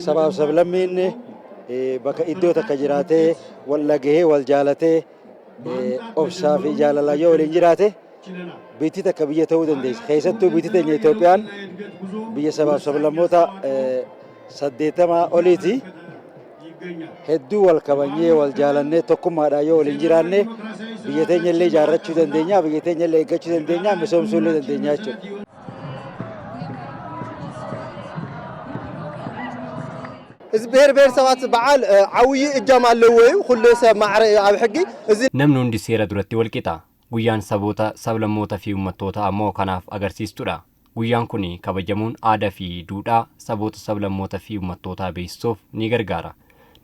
Sabab sablammiin bakka iddoo takka jiraatee wal dhagahee wal jaalatee obsaa fi jaalala yoo waliin jiraate biyyi takka biyya ta'uu dandeessa. Keessattuu biyyi teenya Itoophiyaan biyya sabab sablammoota 80 oliiti. Hedduu wal kabajnee wal jaalannee tokkummaadhaan yoo waliin jiraanne biyya teenya illee ijaarrachuu dandeenya, biyya teenya illee eeggachuu dandeenya, misoomsuu illee dandeenya jechuudha. زبير بير سوات بعال عوي الجامعة اللوي وخلوا سب معري أو حقي. نمنو ندي سيرة درتي والكتا. Guyyaan saboota sablammoota fi uummattoota ammoo kanaaf agarsiistudha. Guyyaan kuni kabajamuun aadaa fi duudhaa saboota sablammoota fi uummattootaa beeksisuuf ni gargaara.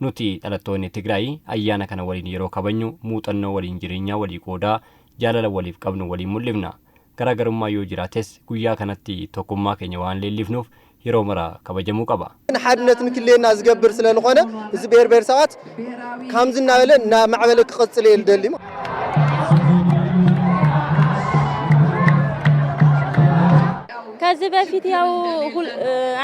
Nuti dhalattoonni Tigraay ayyaana kana waliin yeroo kabajnu muuxannoo waliin jireenyaa walii qoodaa jaalala waliif qabnu waliin mul'ifna. Garaagarummaa yoo jiraates guyyaa kanatti tokkummaa keenya waan leellifnuuf yeroo mara kabajamuu qaba. حدنت نكلينا زقبر سلان خانة زبير بير ساعات كامزنا ولا نا معبلك قصلي الدليم. كذب في تياو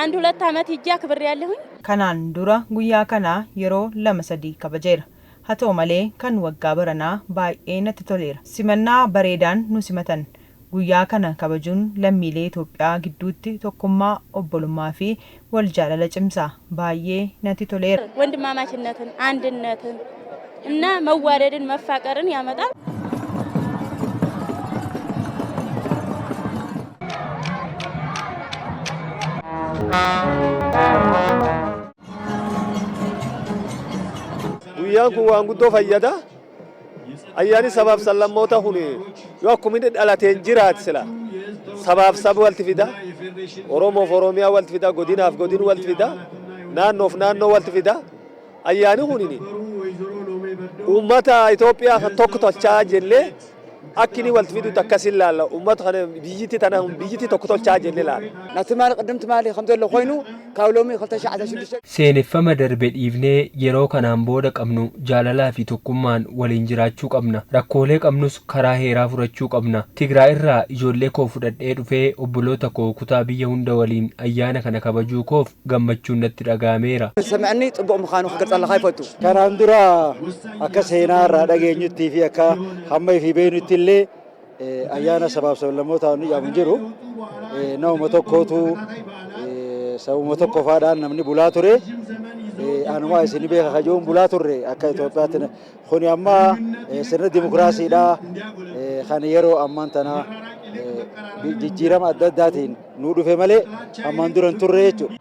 عنده لا تعمت يجاك بالريالهم. كانان دورا غويا كانا يرو لمسدي كبجير. هاتو مالي كان وقابرنا باي اينا تتولير. سمنا بريدان نسمتن. Guyyaa kana kabajuun lammiilee Itoophiyaa gidduutti tokkummaa obbolummaa fi wal jaalala cimsaa baay'ee natti toleera. ወንድማማችነትን አንድነትን እና መዋደድን መፋቀርን ያመጣል. Guyyaan kun waan guddoo fayyada. Ayyaani sabab sallammoota huni yoo akkumini dhalateen jiraat sila sabab sab walti fida Oromoof Oromiyaa walti fida godinaaf godin walti fida naannoof naannoo walti fida ayyaani hunini ummata Itoophiyaa tokko tolchaa jennee akkini walti fidu takkasin laalla ummata kana biyyiti tokko tolchaa jennee laalla. Natimaan qaddamti maali kamtollo khoynu kaawloomii 2016 seeneffama darbe dhiifnee yeroo kanaan booda qabnu jaalalaa fi tokkummaan waliin jiraachuu qabna. Rakkoolee qabnus karaa heeraa furachuu qabna. Tigraay irraa ijoollee koo fudhadhee dhufee obboloota koo kutaa biyya hunda waliin ayyaana kana kabajuu koof gammachuun natti dhagaameera. Sam'anii xubbo makaanu garxalla khayfatu. Kanaan dura akka seenaa irraa dhageenyutti fi akka hamma fi beenutti illee ayyaana sabab sablammoota inni jedhamu jiru nama tokkootu sabuma tokko faadhaan namni bulaa ture anuma isin beeka kajoon bulaa turre akka Itoophiyaatti kuni amma sirna dimokiraasiidha kan yeroo ammaan tana jijjiirama adda addaatiin nuu dhufe malee ammaan duran turre jechuudha.